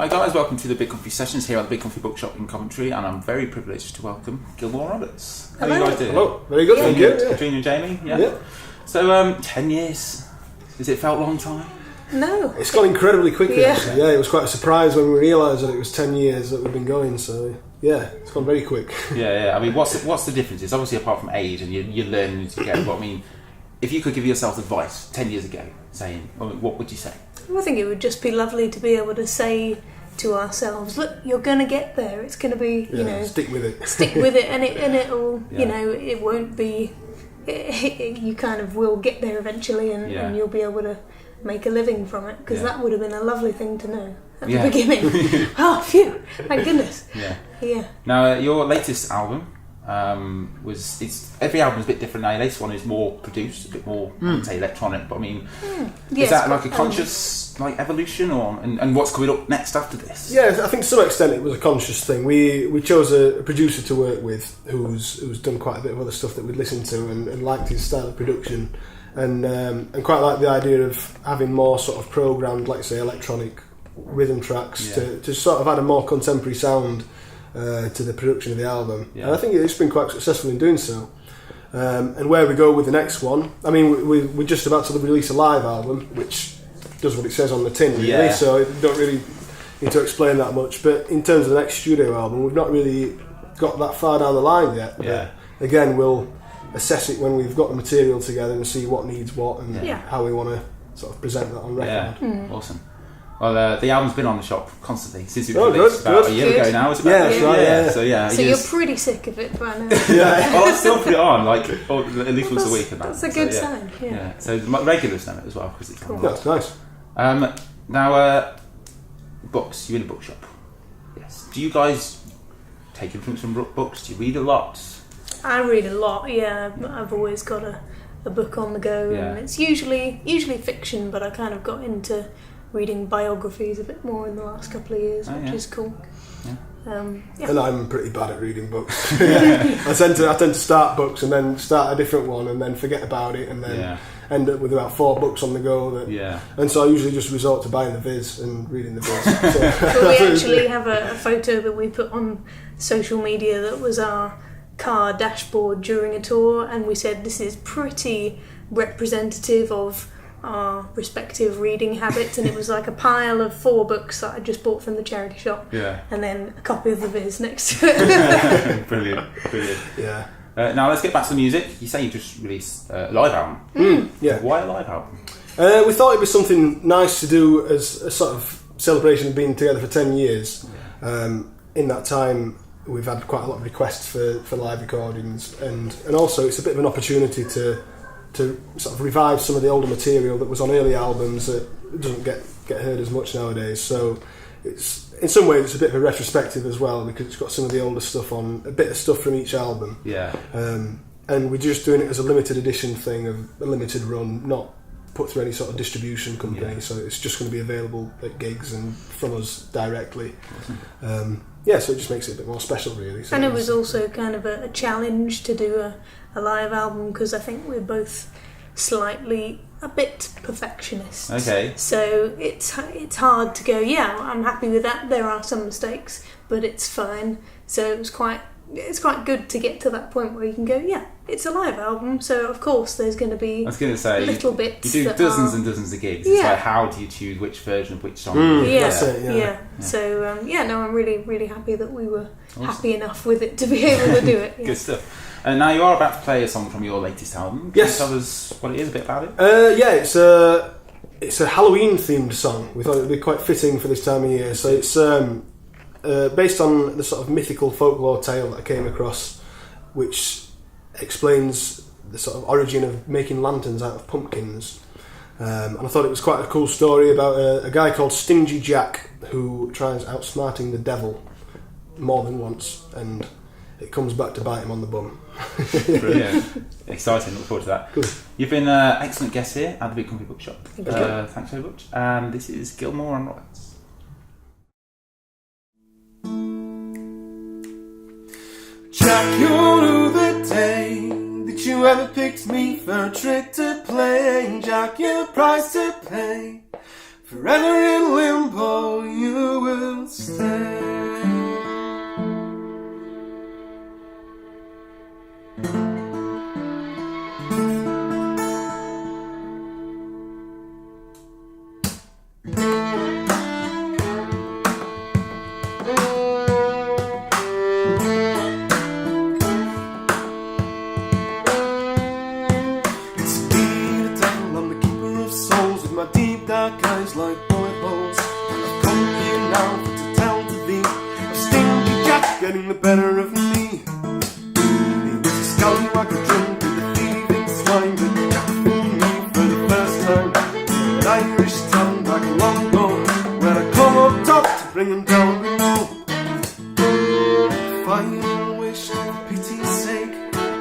Hi guys, welcome to the Big Comfy Sessions here at the Big Comfy Bookshop in Coventry, and I'm very privileged to welcome Gilmore Roberts. How are you guys doing? Hello, very good, thank you. Katrina and Jamie, yeah. So, 10 years, has it felt a long time? No. It's gone incredibly quickly, actually. Yeah, it was quite a surprise when we realised that it was 10 years that we've been going, so yeah, it's gone very quick. Yeah. I mean, what's the difference? It's obviously apart from age and you're learning together, but I mean, if you could give yourself advice 10 years ago, saying, what would you say? I think it would just be lovely to be able to say to ourselves, look, you're going to get there. It's going to be, stick with it. Stick with it, and it'll, it won't be, you kind of will get there eventually, and you'll be able to make a living from it, because that would have been a lovely thing to know at the beginning. Oh, phew, thank goodness. Yeah. Now, your latest album, every album's a bit different now. Your latest one is more produced, a bit more, I would say, electronic, but I mean, is that like a conscious evolution, and what's coming up next after this? Yeah, I think to some extent it was a conscious thing. We chose a producer to work with who's done quite a bit of other stuff that we'd listened to and liked his style of production, and quite like the idea of having more sort of programmed, like say, electronic rhythm tracks to sort of add a more contemporary sound to the production of the album. And I think it's been quite successful in doing so. And where we go with the next one, I mean, we're just about to release a live album, which does what it says on the tin, really, so I don't really need to explain that much. But in terms of the next studio album, we've not really got that far down the line yet. But again, we'll assess it when we've got the material together and see what needs what and how we want to sort of present that on record. Awesome. Well, the album's been on the shop constantly since it was released about a year ago now. Is it right. So you're pretty sick of it by now. Well, I still put it on, at least once a week. And that's a good sign. Yeah. So regulars know it as well because it's cool. That's nice. Now, books. You're in a bookshop. Yes. Do you guys take influence from books? Do you read a lot? I read a lot. Yeah, I've always got a book on the go, and it's usually fiction, but I kind of got into reading biographies a bit more in the last couple of years, which is cool. And I'm pretty bad at reading books. I tend to start books and then start a different one and then forget about it and then end up with about 4 books on the go. And so I usually just resort to buying the Viz and reading the Viz. But we actually have a photo that we put on social media that was our car dashboard during a tour, and we said this is pretty representative of our respective reading habits, and it was like a pile of 4 books that I just bought from the charity shop, and then a copy of the Viz next to it. Brilliant. Yeah. Now let's get back to the music. You say you just released a live album. Why a live album? We thought it was something nice to do as a sort of celebration of being together for 10 years. In that time, we've had quite a lot of requests for live recordings, and also it's a bit of an opportunity to sort of revive some of the older material that was on early albums that doesn't get heard as much nowadays. So it's in some ways it's a bit of a retrospective as well, because it's got some of the older stuff on, a bit of stuff from each album. And we're just doing it as a limited edition thing, of a limited run, not put through any sort of distribution company. So it's just going to be available at gigs and from us directly. So it just makes it a bit more special, really. So and it was also kind of a challenge to do a live album, because I think we're both slightly a bit perfectionist. Okay. So it's hard to go, I'm happy with that. There are some mistakes, but it's fine. So it's quite good to get to that point where you can go, it's a live album, so of course there's going to be little bits. You do dozens and dozens of gigs. It's like, how do you choose which version of which song? That's it. So I'm really, really happy that we were happy enough with it to be able to do it. Good stuff. And now you are about to play a song from your latest album. Can you tell us what it is, a bit about it? It's a Halloween themed song. We thought it would be quite fitting for this time of year. So it's based on the sort of mythical folklore tale that I came across, which explains the sort of origin of making lanterns out of pumpkins. And I thought it was quite a cool story about a guy called Stingy Jack who tries outsmarting the devil more than once, and it comes back to bite him on the bum. Brilliant. Exciting, look forward to that. Cool. You've been an excellent guest here at the Big Comfy Bookshop. Thanks very much. And this is Gilmore and Roberts. Jack, you knew the day that you ever picked me for a trick to play. Jack, your price to pay. Forever in limbo, you will stay. Dark eyes like bullet holes. I've come here now to tell to thee of Stinky Jack getting the better of me. He was a scallywag who drunk with the thieving swine, but Jack fooled me for the first time. An Irish town back long ago, when I come up top to bring him down below. Final wish for pity's sake,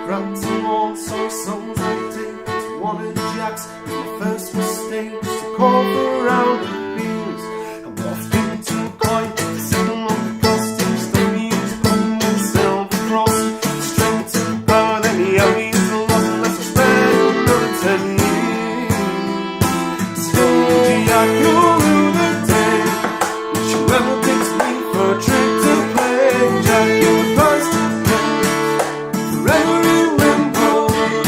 grant him all sorry songs I take. It's one of Jack's my first mistakes. Called around the fields and walked into a coin to signal on the costume. Stuck me into putting himself across. Strength to power, then he had me to loss unless I spent another 10 years. So Jack, you'll rue the day that you ever picked me for a trick to play. Jack, you're the price to pay. Forever in limbo,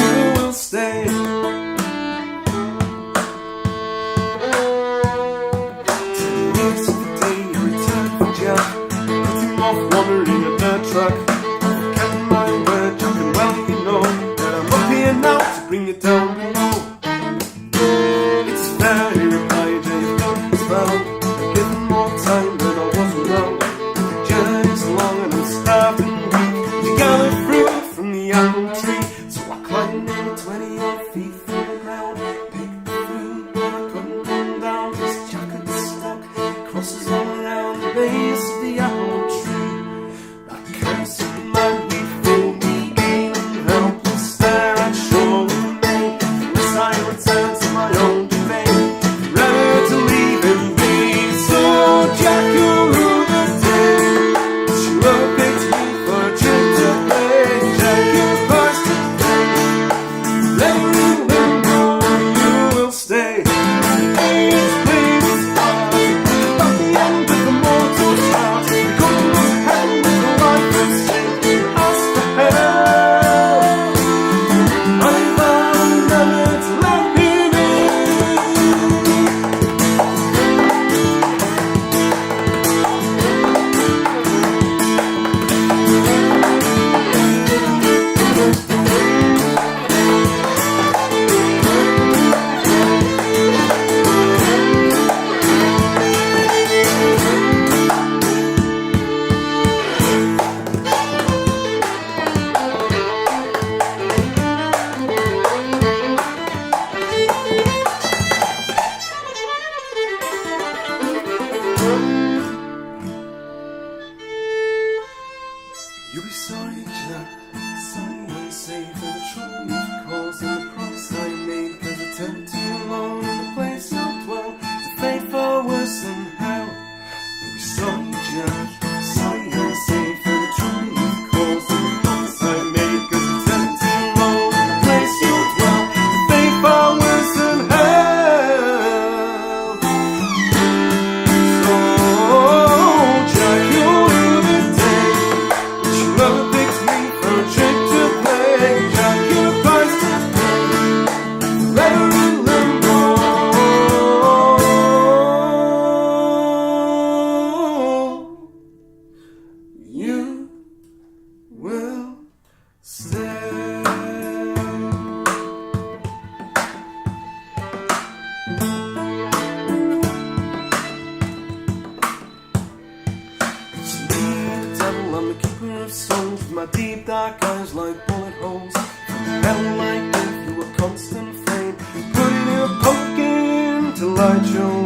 you will stay. Wandering a dirt track, kept my word, Jack, and well you know that I'm up here now to bring you down below. It's fair, he replied, yeah, you've done as well. I've given more time than I was around. The journey's long and I'm starved and weak. You gather fruit from the apple tree, so I climbed in 20 odd feet from the ground. Picked the fruit, but I couldn't come down, cause Jack had stuck crosses all around the base of the apple tree. You'll be sorry, Jack, sorry I say for the trouble you've caused and the promise I made, cause I turned too alone in the place I'll dwell, to fade far worse than hell. You'll be sorry, Jack, sorry I say for the trouble you've caused and the promise I made, cause I turned too alone in the place you'll dwell, to fade far worse than hell. So, Jack, you'll rue the day whoever picks me for a trick to play. Jack, you're the price to pay. Forever in limbo, you will stay. It's me, the devil, I'm the keeper of souls, with my deep dark eyes like bullet holes. Hell like if you were constant flame, putting a pumpkin to light your